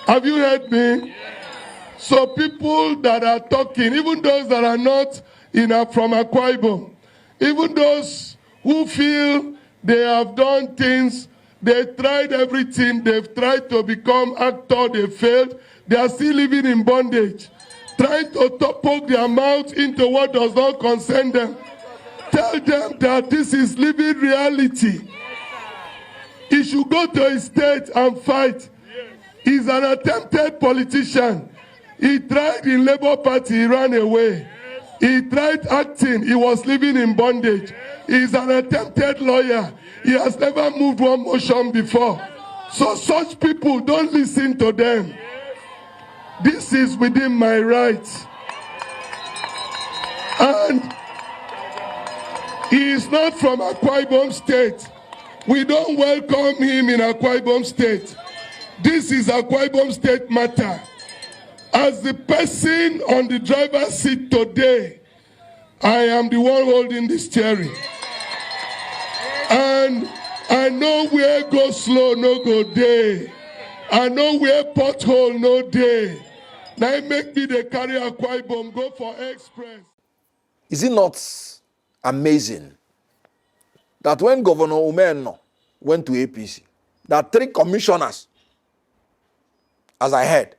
Have you heard me? So people that are talking, even those that are not from Akwa Ibom, even those who feel they have done things, they tried everything, they've tried to become actor, they failed, they are still living in bondage, trying to poke their mouth into what does not concern them. Tell them that this is living reality. He should go to his state and fight. He's an attempted politician. He tried in Labour Party, he ran away. He tried acting, he was living in bondage. He's an attempted lawyer. He has never moved one motion before. So such people, don't listen to them. This is within my rights. And he is not from Akwa Ibom State. We don't welcome him in Akwa Ibom State. This is Akwa Ibom State matter. As the person on the driver's seat today, I am the one holding the steering. And I know where go slow, no go day. I know where pothole, no day. Now make me the carry Akwa Ibom, go for express. Is it not amazing that when Governor Umeno went to APC, that 3 commissioners, as I heard,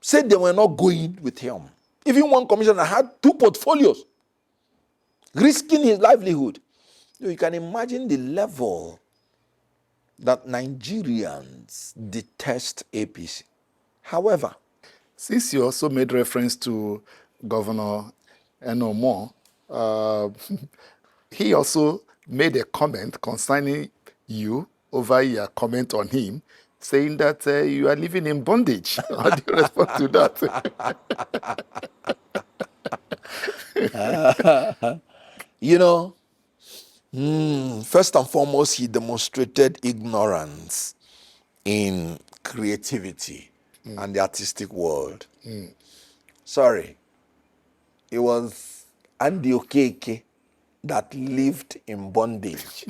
said they were not going with him. Even one commissioner had 2 portfolios, risking his livelihood. You can imagine the level that Nigerians detest APC. However, since you also made reference to Governor Enomo, he also made a comment concerning you over your comment on him, saying that you are living in bondage. How do you respond to that? You know, first and foremost, he demonstrated ignorance in creativity and the artistic world. Sorry, it was Nnamdi Okeke that lived in bondage,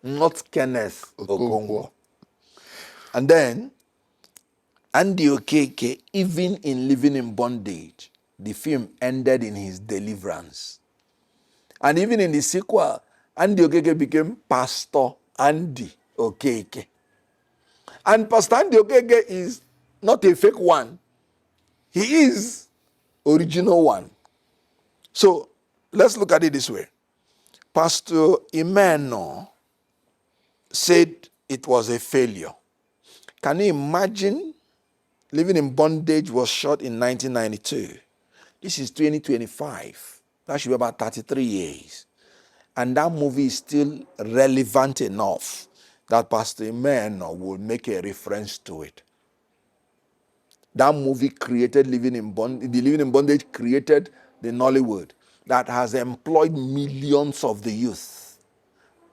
not Kenneth Okonkwo. And then, Nnamdi Okeke, even in living in bondage, the film ended in his deliverance. And even in the sequel, Nnamdi Okeke became Pastor Nnamdi Okeke. And Pastor Nnamdi Okeke is not a fake one. He is original one. So, let's look at it this way. Pastor Imeno said it was a failure. Can you imagine living in bondage was shot in 1992? This is 2025. That should be about 33 years. And that movie is still relevant enough that Pastor Imeno will make a reference to it. That movie created living in bondage. The living in bondage created the Nollywood that has employed millions of the youth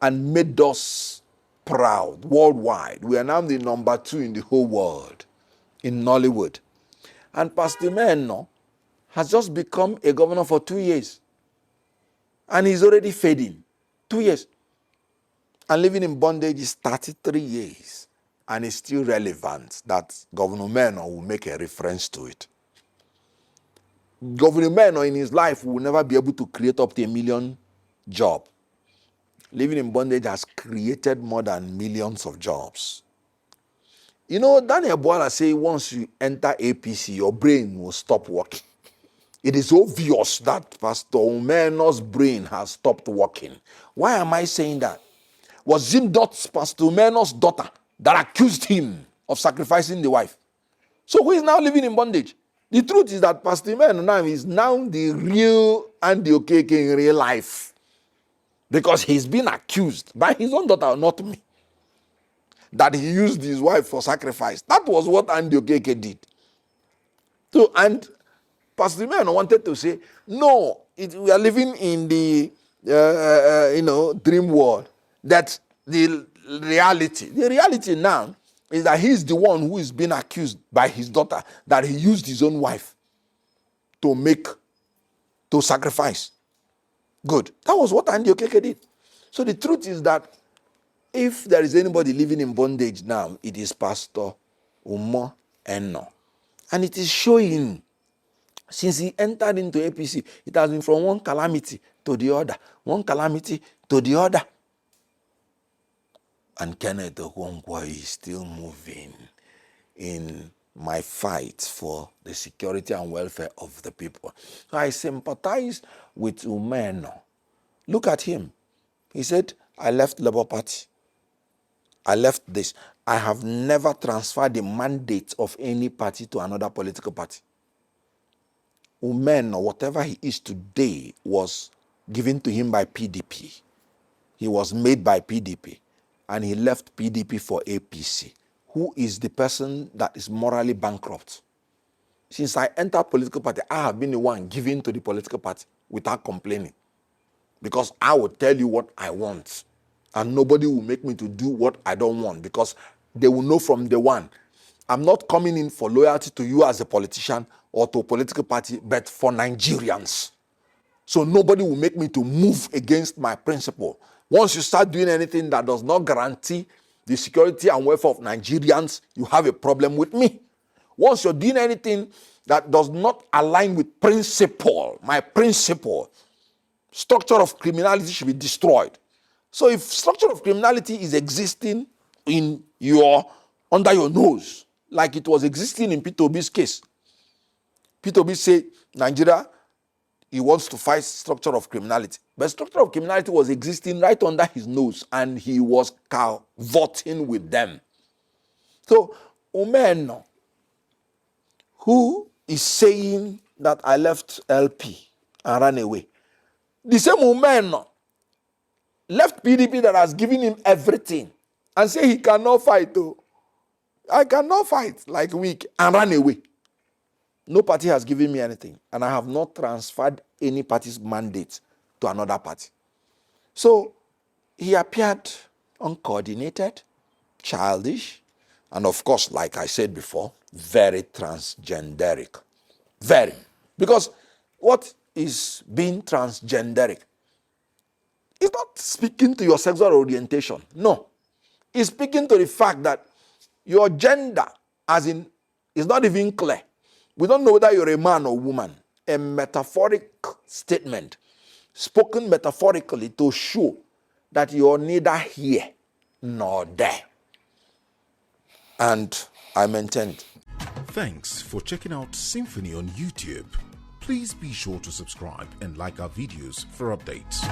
and made us proud worldwide. We are now the number 2 in the whole world in Nollywood. And Pastor Imeno has just become a governor for 2 years. And he's already fading. 2 years. And living in bondage is 33 years. And it's still relevant that Governor Meno will make a reference to it. Governor Meno in his life will never be able to create up to 1 million jobs. Living in bondage has created more than millions of jobs. You know, Daniel Boala say once you enter APC, your brain will stop working. It is obvious that Pastor Umeno's brain has stopped working. Why am I saying that? Was it not Pastor Umeno's daughter that accused him of sacrificing the wife? So who is now living in bondage? The truth is that Pastor Umeno now is now the real Nnamdi Okeke in real life. Because he's been accused by his own daughter, not me, that he used his wife for sacrifice. That was what Nnamdi Okeke did. So, and Pastor Umeno wanted to say, no, we are living in the, dream world. That's the reality now is that he's the one who is being accused by his daughter that he used his own wife to sacrifice. Good. That was what Nnamdi Okeke did. So the truth is that if there is anybody living in bondage now, it is Pastor Umo Eno. And it is showing, since he entered into APC, it has been from one calamity to the other, one calamity to the other. And Kenneth Okonkwo is still moving in my fight for the security and welfare of the people. So I sympathize with Umeno. Look at him. He said, I left Labour Party. I left this. I have never transferred the mandate of any party to another political party. Umeno, whatever he is today, was given to him by PDP. He was made by PDP. And he left PDP for APC. Who is the person that is morally bankrupt? Since I entered political party, I have been the one given to the political party without complaining. Because I will tell you what I want. And nobody will make me to do what I don't want. Because they will know from the one, I'm not coming in for loyalty to you as a politician or to a political party, but for Nigerians. So nobody will make me to move against my principle. Once you start doing anything that does not guarantee the security and welfare of Nigerians, you have a problem with me. Once you're doing anything that does not align with principle, my principle, structure of criminality should be destroyed. So if structure of criminality is existing in under your nose, like it was existing in Peter Obi's case, Peter Obi said, Nigeria, he wants to fight structure of criminality. But structure of criminality was existing right under his nose, and he was cavorting with them. So, Umeno, who is saying that I left LP and ran away, the same Umeno left PDP that has given him everything and say he cannot fight. Though. I cannot fight like weak and ran away. No party has given me anything, and I have not transferred any party's mandate to another party. So he appeared uncoordinated, childish, and of course, like I said before, very transgenderic. Very. Because what is being transgenderic? It's not speaking to your sexual orientation. No. It's speaking to the fact that your gender, as in, is not even clear. We don't know whether you're a man or woman. A metaphoric statement, spoken metaphorically to show that you're neither here nor there. And I maintained. Thanks for checking out Symfoni on YouTube. Please be sure to subscribe and like our videos for updates.